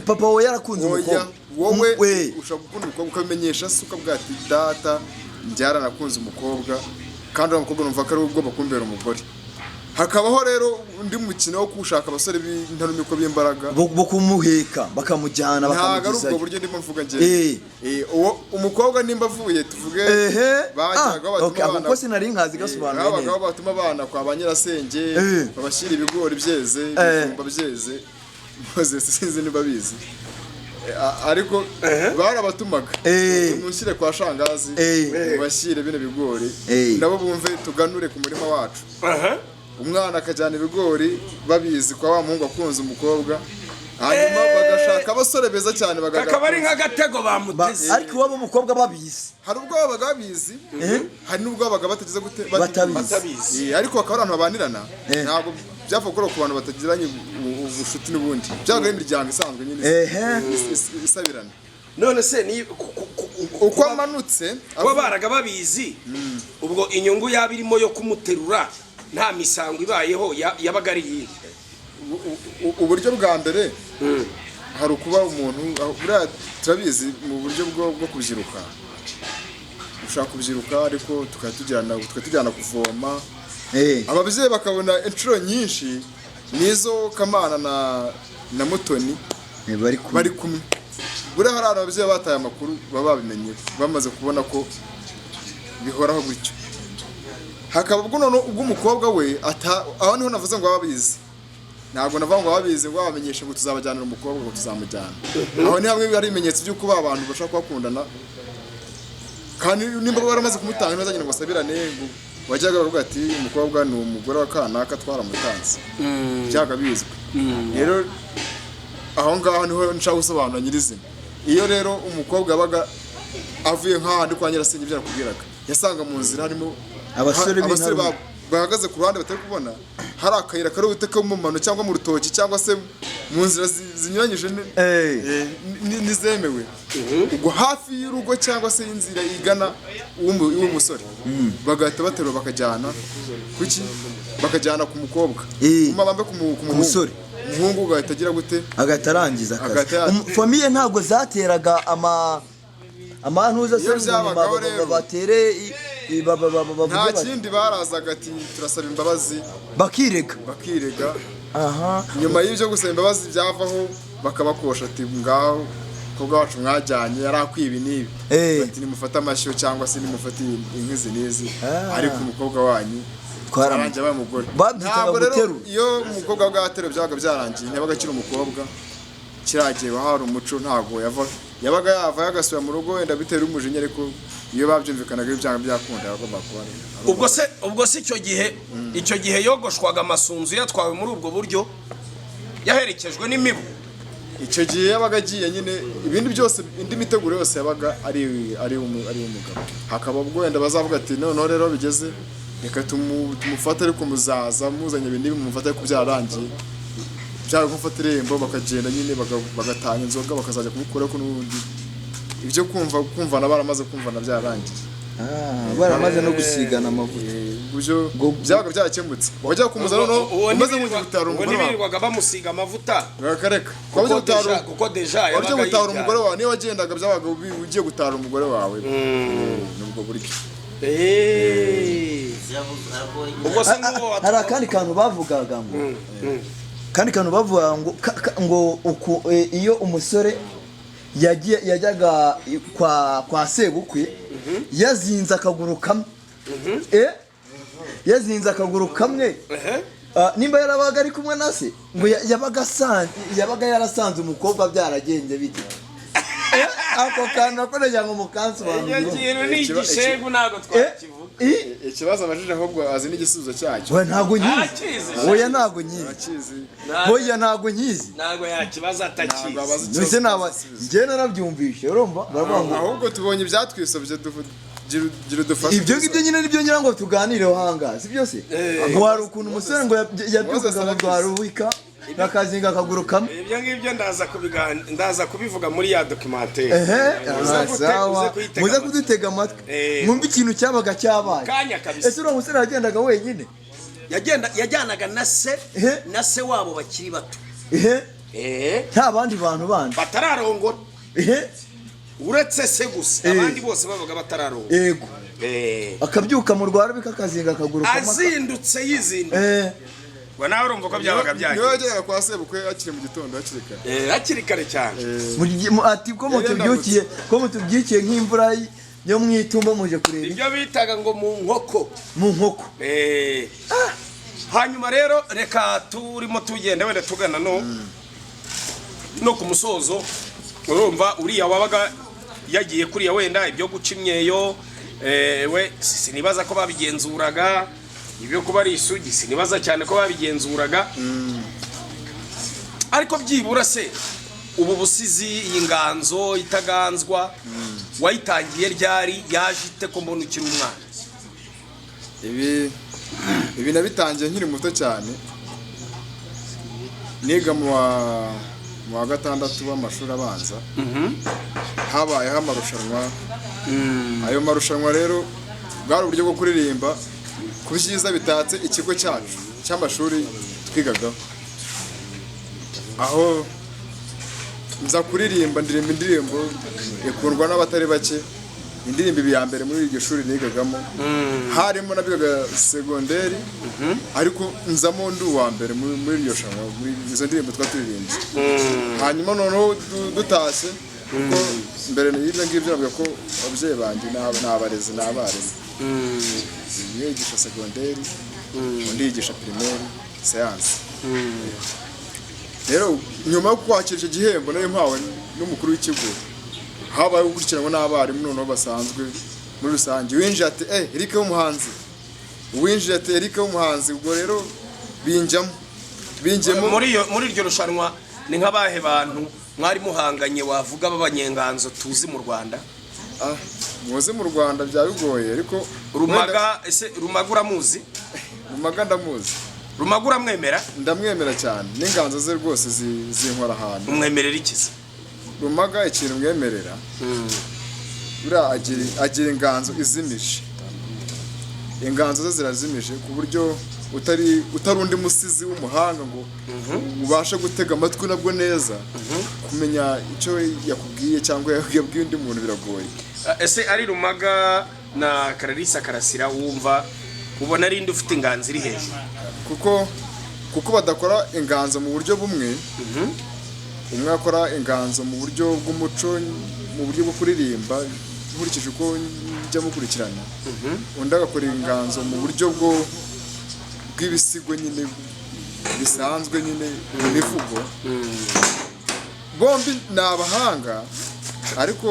papa we yarakunze umukobwa, wowe ushaka gukunda umukobwa ukamenyesha se ukabwira ati data byaranakunze umukobwa kandi uwo mukobwa numva ko ari ubwo bakumbera umugore. Hakabaho rero undi mukino wo kushaka abasore b'intarumiko b'imbaraga bo kumuheka bakamujyana bakamugizayo. Ntago ari ubwo buryo ndimo mvuga ngiye. Umukobwa nimba avuye tuvuge bajyaga batuma abana. Kuko sinari nkazi gasobanura neza. Abagabo batuma abana kwa banyirasenge babashyira ibigori byeze, ibijumba byeze. Mose sinzi niba bizi. Ariko barabatumaga umushyire kwa shangazi bashyire bino bigori nabo bumve tuganure ku murima wacu. Umwana akajyana ibigori babizi kwa wa muhungu akunze umukobwa, hanyuma bagashaka abasore beza cyane bakaba ari nk'agatego bamuteze. Ariko wabo umukobwa babizi, hari ubwo babaga babizi, hari n'ubwo babaga batageze gute batabizi, ariko bakaba abantu babanirana. Ntabwo byapfa gukora ku bantu batagiranye ubushuti n'ubundi, byabaga imiryango isanzwe nyine isabirana. None se ni uko amanutse abo baraga babizi, ubwo inyungu yaba irimo yo kumuterura nta misango ibayeho yabaga ari iyi. Uburyo bwa mbere hari ukuba umuntu turabizi mu buryo bwo kubyiruka, ushaka kubyiruka ariko tukatujyana kuvoma, ababyeyi bakabona inshuro nyinshi nizo Kamana na Mutoni bari kumwe. Buriya hari ababyeyi bataye amakuru baba babimenye bamaze kubona ko bihoraho gutyo. Hakaba ubwo none ubw'umukobwa we aho niho navuze ngo babizi, ntabwo navuga ngo babizi ngo bamenyeshe ngo tuzabajyanira umukobwa ngo tuzamujyana. Aho ni hamwe hari ibimenyetso by'uko abantu bashaka kubakundana, kandi nimba baramaze kumutanga ntibazagenda ngo basabirane ngo wajyaga bavuga ati umukobwa ni umugore wa kanaka twaramutanze, byaga bizwi. Rero aho ngaho niho nshaka gusobanura nyirizina. Iyo rero umukobwa yabaga avuye nk'ahandi kwa nyirasenge byarakubwiraga, yasanga mu nzira harimo abasore bahagaze ku ruhande batari kubona, hari akayira kari buteke mu mano cyangwa mu rutoki cyangwa se mu nzira zinyuranyije nizemewe, ubwo hafi y'urugo cyangwa se inzira igana uw'umusore bagahita baterura bakajyana kuki bakajyana ku mukobwa umabambe ku musore, umuhungu ugahita agira gute agahita arangiza akazi. Famiye ntabwo zateraga amantuza se batere nta kindi barazaga ati turasaba imbabazi bakirega. Nyuma y'ibyo gusaba imbabazi byavaho bakabakosha ati ngaho umukobwa wacu mwajyanye yari akwiba n'ibi, bati nimufate amashyo cyangwa se nimufate inkizi n'izi, ariko umukobwa wanyu twarangiye abaye umugore. Ntabwo rero iyo umukobwa bw'agatero byabaga byarangiye ntiyabaga akiri umukobwa, kiragiye hari umuco ntabwo yabaga yava yagasubira mu rugo wenda bitera umujinya, ariko iyo babyumvikanaga ibyanga byakunda yagomba kuba. Ubwo se icyo gihe yogoshwaga amasunzu yatwawe muri ubwo buryo yaherekejwe n'imibu. Icyo gihe yabaga agiye nyine ibindi byose, indi miteguro yose yabaga ari umugabo. Hakaba ubwo wenda bazavuga ati noneho rero bigeze reka tumufate ariko muzaza muzanye ibindi mumufate ariko byarangiye byaba gufata irembo bakagenda nyine bagatanga inzoga bakazajya kubikora ko n'ubundi ibyo kumvana baramaze kumvana byarangiye baramaze no gusigana amavuta buryo byabaga byakemutse wajya kumuza noneho umaze mu gutara umugore wawe birirwaga bamusiga amavuta bakareka wajya gutara kuko deja wajya gutara umugore wawe niyo wagendaga byabaga ugiye gutara umugore wawe nubwo buryo ubwo se n'uwo hari akandi kantu bavugaga ngo kandi kantu bavuga ngo iyo umusore yajyaga kwa sebukwe yazinze akaguru kamwe yazinze akaguru kamwe nimba yarabaga ari kumwe na se ngo yabaga yarasanze umukobwa byaragenze bite ako kantu nakoresha ngo mukansobanurire iyo kintu ni igishegu ntabwo twakivuga ikibazo abajije ahubwo azi n'igisubizo cyacyo we ntabwo nyizi oya ntabwo nyizi oya ntabwo nyizi ntabwo yakibaza atakizi nose naba njye narabyumvishe urumva ahubwo tubonye ibyatwisobye gira udufashe ibyo ngibyo nyine nibyo ngira ngo tuganireho hangaha si byose ngo hari ukuntu umusore ngo yabyukaga ngo rwaruhika bakazinga akaguru kamwe ibyo ngibyo ndaza kubivuga muri ya documentaire muze kudutega amatwi mwumve ikintu cyabaga cyabaye kanya kabisa ese uriya musore yagendaga wenyine yajyanaga na se wabo bakiri bato nta bandi bantu bandi batararongora uretse se gusa abandi bose babaga batararongora yego akabyuka mu rwarubika akazinga akaguru kamwe azindutse yizinduye ngo nawe urumva ko byabaga byagiye niyo yajyaga kwa sebukwe akiri mu gitondo hakiri kare cyane ati ko mutubyikiye nk'imvura yo mu itumba muje kureba ibyo bitaga ngo mu nkoko hanyuma rero reka turimo tugenda wenda tugana no ku musozo urumva uriya wabaga yagiye kuriya wenda ibyo guca imyeyo we sinibaza ko babigenzuraga ibyo kuba ari isugi sinibaza cyane ko babigenzuraga ariko byibura se ubu busizi iyi nganzo itaganzwa wayitangiye ryari yaje ite ko mbona ukiri umwana ibi nabitangiye nkiri muto cyane niga mu wa gatandatu w'amashuri abanza habayeho amarushanwa ayo marushanwa rero bwari uburyo bwo kuririmba ku byiza bitatse ikigo cyacu cy'amashuri twigagaho aho nza kuririmba ndirimba indirimbo ikundwa n'abatari bake indirimbo ya mbere muri iryo shuri nigagamo harimo nabigaga segonderi ariko nzamo ndi uwa mbere muri iryo shanwa muri izo ndirimbo twaturirimbye hanyuma noneho dutashye kuko mbere y'ibyo ngibyo navuga ko ababyeyi banjye ni abarezi ni abarimu umwe yigisha segonderi undi yigisha primaire siyansi rero nyuma yo kwakira icyo gihembo nayo mpawe n'umukuru w'ikigo habaye gukurikiranwa n'abarimu noneho basanzwe muri rusange winjiye ati Eric w'umuhanzi winjiye ati Eric w'umuhanzi ubwo rero binjyemo muri iryo rushanwa ni nk'abahe bantu mwari muhanganye wavuga b'abanyenganzo tuzi mu Rwanda muzi mu Rwanda byaba bigoye ariko Rumaga uramuzi Rumaga ndamuzi Rumaga uramwemera ndamwemera cyane n'inganzo ze rwose zinkora ahantu umwemerera ikiza Rumaga ikintu mwemerera buriya agira inganzo izimije inganzo ze zirazimije ku buryo utari undi musizi w'umuhanga ngo ubashe gutega amatwi nabwo neza kumenya icyo yakubwiye cyangwa yabwiye undi muntu biragoye ese ari Rumaga na Clarisse Karasira wumva ubona ari indi ufite inganzo iri hejuru kuko badakora inganzo mu buryo bumwe umwe akora inganzo mu buryo bw'umuco mu buryo bwo kuririmba nkurikije uko njya mukurikirana undi agakora inganzo mu buryo bw'ibisigo nyine bisanzwe nyine imivugo bombi ni abahanga ariko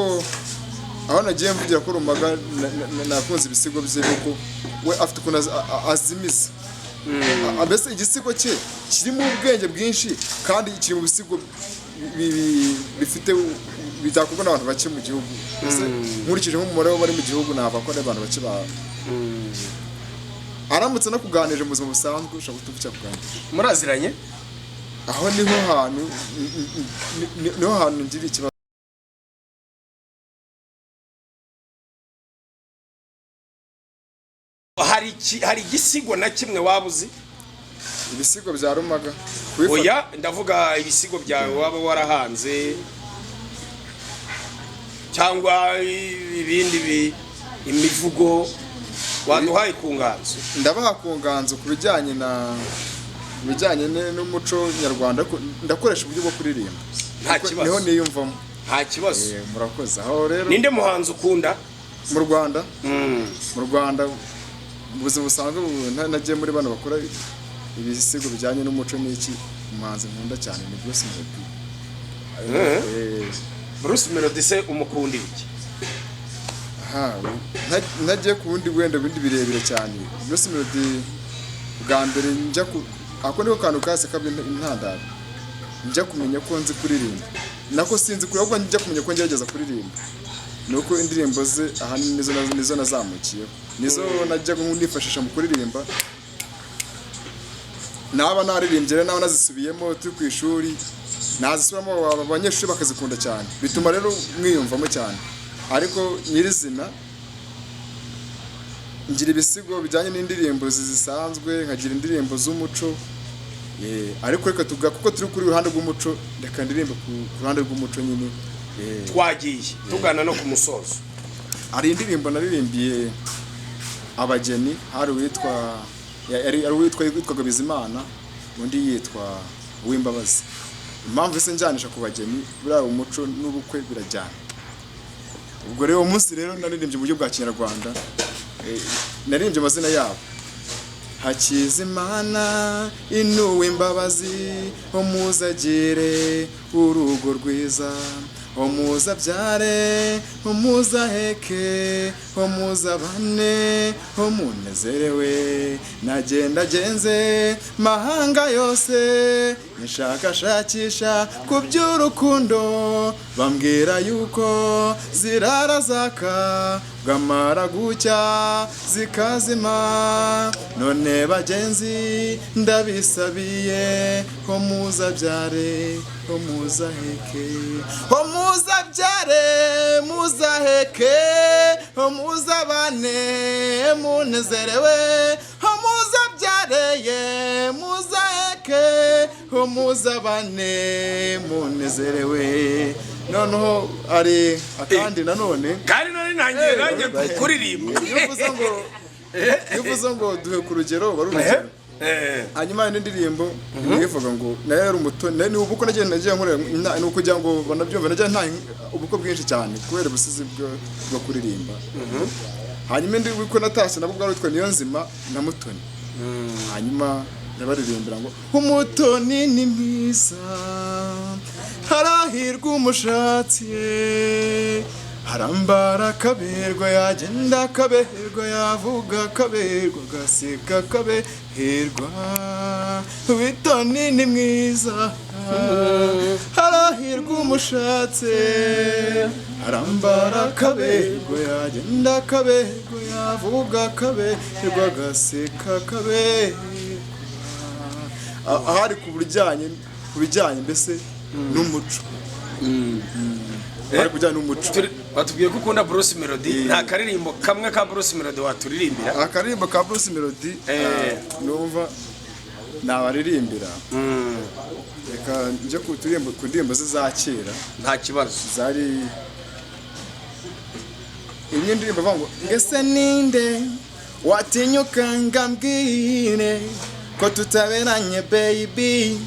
aho nagiye mvugira ko Rumaga nakunze ibisigo bye kuko we afite ukuntu azimiza mbese igisigo cye kirimo ubwenge bwinshi kandi kiri mu bisigo bifite bidakorwa n'abantu bake mu gihugu nkurikije nk'umubare w'abari mu gihugu nava ko ari abantu bake aramutse no kuganira mu buzima busanzwe ushobora kutuvuga kuganira muraziranye aho niho hantu niho hantu ngira ikibazo. hari igisigo na kimwe wabuzi? Ibisigo bya Rumaga oya ndavuga ibisigo byawe waba warahanze cyangwa ibindi imivugo waduhaye ku nganzo. Ndabaha ku nganzo ku bijyanye n'umuco nyarwanda, ndakoresha uburyo bwo kuririmba. Nta kibazo. Niho niyumvamo. Nta kibazo. Murakoze. Aho rero ninde muhanzi ukunda mu Rwanda? Mu Rwanda ubuzima busanzwe nagiye muri bano bakora ibisigo bijyanye n'umuco n'iki, umuhanzi nkunda cyane ni Bruce Melody. Bruce Melody se umukundira iki? Nagiye ku wundi wenda bindi birebire cyane. Bruce Melody bwa mbere njya ako niko kantu kase kabye intandaro, njya kumenya ko nzi kuririmba, nako sinzi kuri ahubwo njya kumenya ko ngerageza kuririmba, nuko indirimbo ze ahanini nizo nazamukiyeho, nizo najya nifashisha mu kuririmba. Naba naririmbye naba nazisubiyemo turi ku ishuri, nazisubiramo abanyeshuri bakazikunda cyane, bituma rero mwiyumvamo cyane. Ariko nyirizina ngira ibisigo bijyanye n'indirimbo zisanzwe, nkagira indirimbo z'umuco. Ariko reka tuvuga kuko turi kuri ruhande rw'umuco, reka ndirimbe ku ruhande rw'umuco nyine. Twagiye tugana no ku musozo. Hari indirimbo naririmbiye abageni, hari witwaga Bizimana, undi yitwa Uwimbabazi. Impamvu ise njyanisha ku bageni, buriya umuco n'ubukwe birajyana. Ubwo rero umunsi rero naririmbye mu buryo bwa Kinyarwanda, naririmbye amazina yabo: Hakizimana Uwimbabazi, umuzagire urugo rwiza, umuzabyare umuzaheke, umuzabane umunezerewe, nagenda genze mahanga yose, nishakashakisha ku by'urukundo, bambwira yuko zirara zaka bwamara gucya zikazima, none bagenzi ndabisabiye, umuzabyare umuzaheke, umuzabyare muzaheke, umuzabane munezerewe, umuzabyareye muzaheke, umuzabane munezerewe. Noneho ari akandi nanone kandi nanjye kuririmba. Yuvuze ngo duhe ku rugero barumugero. Hanyuma n'indirimbo nivuga ngo nayo ari umutoni, ni ubuko nagiye nkorera ni ukugira ngo banabyumve, nagiye nta ubuko bwinshi cyane kubera ubusizi bwo kuririmba. Hanyuma ndi uko natashye nabwo bwari witwa Niyonzima na Mutoni. Hanyuma ndabaririmbira ngo umutoni ni mwiza, harahirwa umushatsi, harambara kaberwa, yagenda kaberwa, yavuga kaberwa, gaseka kaberwa, witoni ni mwiza, harahirwa umushatsi, harambara kaberwa, yagenda kaberwa, yavuga kaberwa, gaseka kaberwa. Ahari ku bijyanye mbese n'umuco. Ari kujyana n'umuco. Batubwiye ko ukunda Bruce Melody, nta karirimbo kamwe ka Bruce Melody waturirimbira? Akaririmbo ka Bruce Melody numva nabaririmbira. Reka nje ku ndirimbo ze za kera. Nta kibazo. Zari imwe ndirimbo bavuga ngo ngese ninde watinyuka ngambwire ko tutaberanye baby,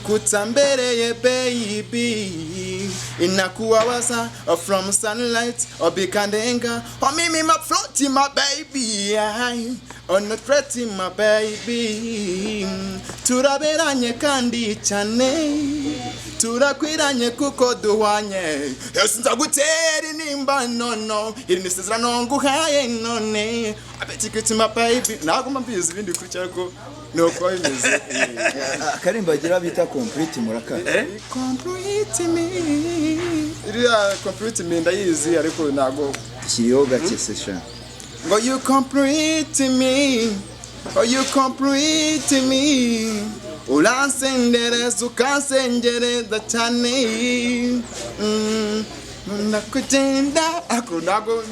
kutambereye baby, inakuwawaza from sunlight or bikandenga, or mimi ma floaty my baby, or not pretty my baby, turaberanye kandi cyane, turakwiranye kuko duhwanye, sinza gutera inimba nono, iri nisezerano nguhaye none, abetikiti my baby. Nagomba mbizi ibindi kuri cyako nuko bimeze. Karimba gira bita complete muraka. Complete me. Iriya complete me ndayizi ariko nago kiriho gakesesha. Ngo you complete me. Oh you complete me. uransendereza ukansengereza cyane nakugenda ako ntago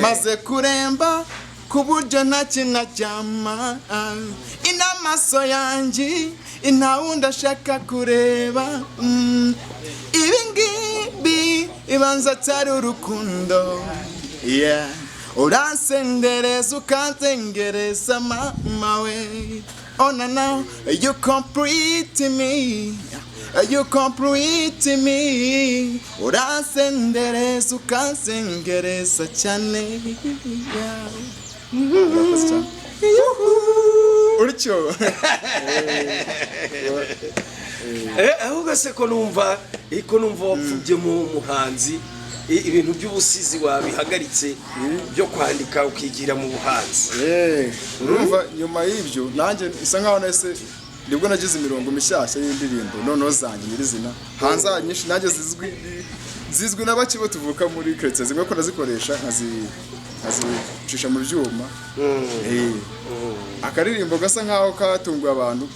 maze kuremba ku buryo ntakinajyama inamaso yanjye intawundi ashaka kureba ibi ngibi ibanza atari urukundo uransendereza ukansengereza mama we oh na na you complete me you complete me uransendereza ukansengereza cyane uricyo ahubwo se ko numva wapfubye mu muhanzi ibintu by'ubusizi wabihagaritse byo kwandika ukigira mu buhanzi urumva nyuma y'ibyo nanjye isa nkaho nese nibwo nagize imirongo mishyashya y'indirimbo noneho zanjye nyirizina hanze nyinshi nanjye zizwi na bake bo tuvuka muri chrétien zimwe ko nazikoresha nkazicisha mu byuma akaririmbo gasa nkaho katunguye abantu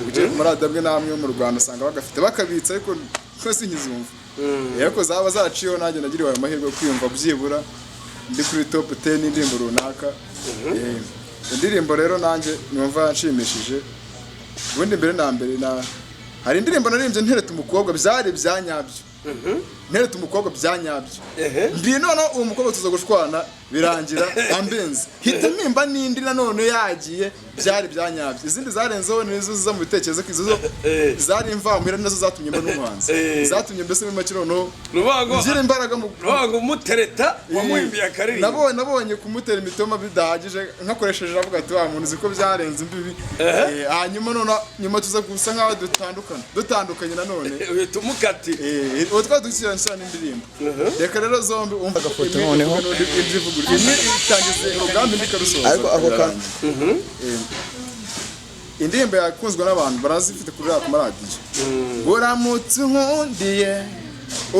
ugiye ku maradiyo amwe n'amwe mu Rwanda usanga bagafite bakabitsa ariko twese nkizumva ariko zaba zaciyeho nanjye nagiriwe ayo mahirwe yo kwiyumva byibura ndi kuri top 10 indirimbo runaka indirimbo rero nanjye numva nshimishije ubundi mbere na mbere hari indirimbo naririmbye ntereta umukobwa byari byanyabyo ntereta umukobwa byanyabyo ndi none uwo mukobwa tuza gushwana birangira ambenze hita mpimba n'indi nanone yagiye byari byanyabyo izindi zarenzeho nizo ziza mu bitekerezo kizo zari imvamira nazo zatumye mba n'umuhanzi zatumye mbese mu makiro no ngira imbaraga mu rubango mutereta wamuhimbiye akaririmbo nabonye kumutera imitoma bidahagije nkakoresheje avuga ati wa muntu ziko byarenze imbibi hanyuma none nyuma tuza gusa nkaho dutandukanye nanone tumukati utwa dukira nsana indirimbo reka rero zombi umva gafoto noneho itangize urugamba ndikarusoza ariko ako kantu indirimbo yakunzwe n'abantu barazifite kuri rap maradiyo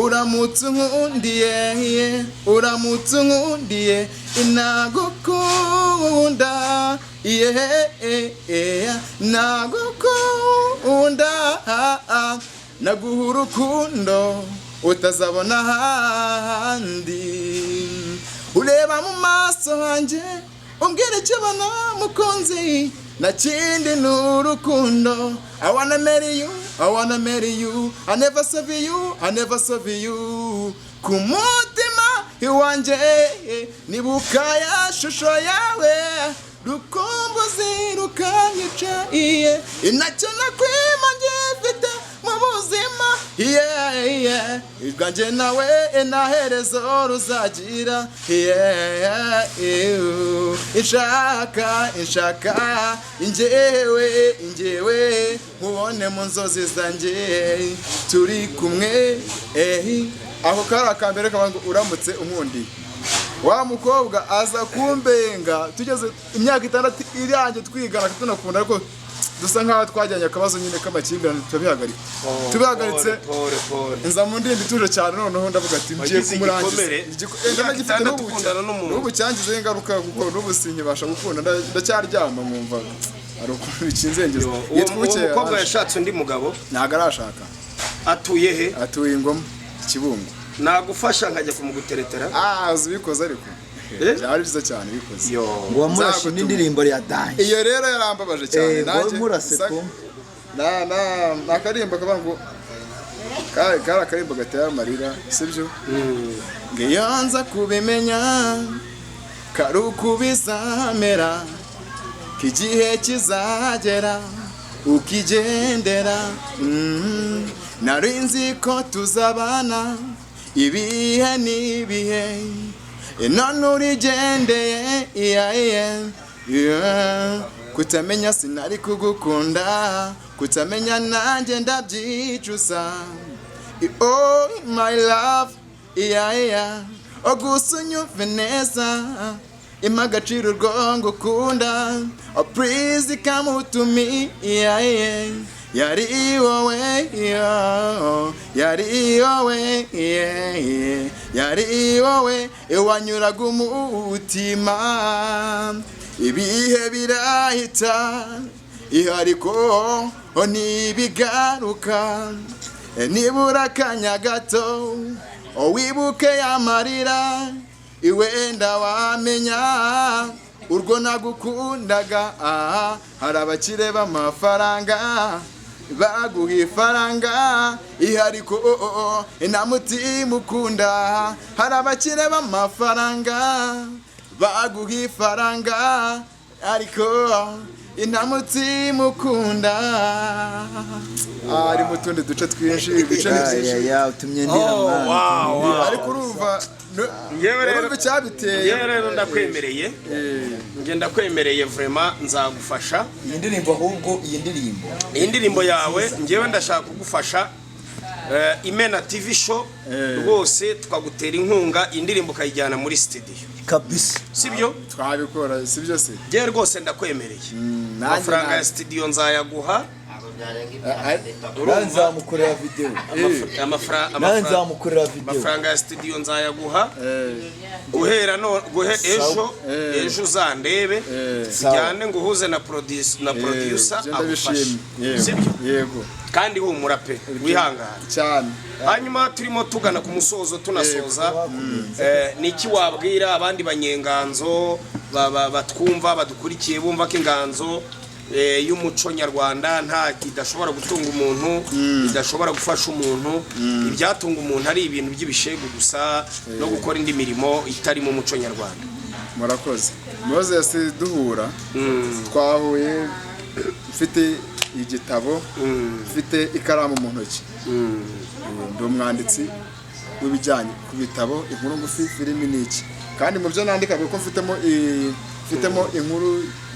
uramutse nkundiye inagukunda nagukunda naguha urukundo utazabona ahandi ureba mu maso hanjye umbwira icyo ubona mukunzi na kindi ni urukundo I wanna marry you I never serve you ku mutima iwanjye nibuka ya shusho yawe rukumbuzi rukanyica inacyo nakwima ngifite mu buzima ibwanjye nawe naherezo ruzagira inshaka ingewe mubone mu nzozi zanjye turi kumwe aho kari akambere kabango uramutse unkundi wa mukobwa aza kumbenga tugeze imyaka 6 irange twigana tunakunda ariko dusa nkaho twajyanye akabazo nyine k'amakimbirane tubihagaritse nza mu ndindi tuje cyane noneho ndavuga ati ngiye kumurangiza n'ubu cyangize ingaruka kuko n'ubu sinkibasha gukunda ndacyaryama mwumva ari ukuntu bikinzengeza yitwukiye umukobwa yashatse undi mugabo ntago arashaka atuye he atuye ingoma Kibungo nagufasha nkajya kumuguteretera uzibikoze ariko byari byiza cyane bikoze ngo wamurashe n'indirimbo ya dance iyo rero yarambabaje cyane nanjye muraseko nakarimba kabango kari akarimbo gateye amarira sibyo ngiyo nza kubimenya kari ukubizamera kigihe kizagera ukigendera narinzi ko tuzabana ibihe n'ibihe none urigendeye kutamenya sinari kugukunda kutamenya nanjye ndabyicuza oh my love gusa unyumve neza impa agaciro urwo ngukunda please come to me yari wowe iwanyuraga umutima ibihe birahita ihariko ntibigaruka nibura akanya gato wibuke amarira wenda wamenya urwo nagukundaga hari abakire b'amafaranga baguha ifaranga ihariko nta mutima ukunda hari abakire b'amafaranga baguha ifaranga ariko nta mutima ukunda ari mu tundi duce twinshi ibice ni byinshi utumye ndira mwana ariko urumva Ngewe rero icyabiteye ndakwemereye ndakwemereye vraiment nzagufasha iyi ndirimbo ahubwo iyi ndirimbo yawe ngewe ndashaka kugufasha Imena TV show rwose tukagutera inkunga indirimbo kayijyana muri studio kabisa sibyo twabikora sibyo se ngewe rwose ndakwemereye amafaranga ya studio nzayaguha nzamukorera video amafaranga ya studio nzayaguha guhera ejo uzandebe tujyane nguhuze na producer agufashe sibyo yego kandi humura pe wihangana cyane hanyuma turimo tugana ku musozo tunasoza niki wabwira abandi banyenganzo batwumva badukurikiye bumva ko inganzo y'umuco nyarwanda nta kidashobora gutunga umuntu idashobora gufasha umuntu ibyatunga umuntu ari ibintu by'ibishegu gusa no gukora indi mirimo itari mu muco nyarwanda murakoze Moses duhura twahuye mfite igitabo mfite ikaramu mu ntoki ndi umwanditsi w'ibijyanye ku bitabo inkuru ngufi filimi n'iki kandi mu byo nandika kuko mfitemo inkuru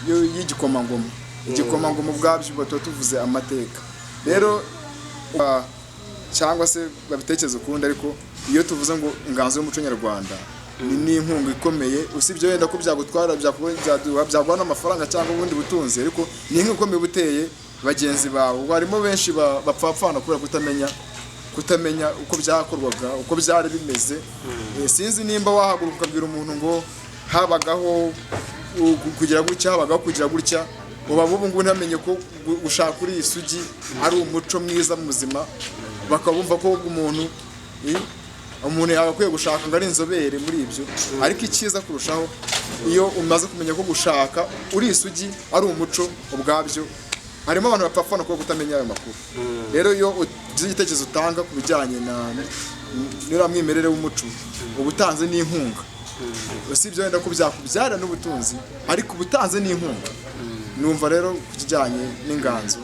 y'igikomangoma igikomangoma ubwabyo bato tuvuze amateka rero cyangwa se babitekereza ukundi ariko iyo tuvuze ngo inganzo y'umuco nyarwanda ni inkunga ikomeye usibye wenda ko byagutwara byaguha n'amafaranga cyangwa ubundi butunzi ariko ni inkunga ikomeye buteye bagenzi bawe harimo benshi bapfapfana kubera kutamenya uko byakorwaga uko byari bimeze sinzi nimba wahaguruka ukabwira umuntu ngo habagaho kugira gutya habagaho kugira gutya ubu ngubu ntamenye ko gushaka uri isugi ari umuco mwiza muzima bakabumva ko umuntu yagakwiye gushaka ngo ari inzobere muri ibyo ariko icyiza kurushaho iyo umaze kumenya ko gushaka uri isugi ari umuco ubwabyo harimo abantu bapfapfana kuko kutamenya ayo makuru rero iyo ugize igitekerezo utanga ku bijyanye n'uriya mwimerere w'umuco uba utanze n'inkunga usibye wenda ko byakubyara n'ubutunzi ariko uba utanze n'inkunga numva rero ku kijyanye n'inganzo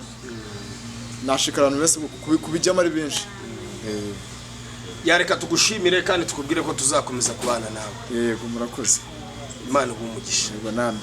nashikarana wese kubijyamo ari benshi yareka tugushimire kandi tukubwire ko tuzakomeza kubana nawe yego murakoze Imana umugisha yego namwe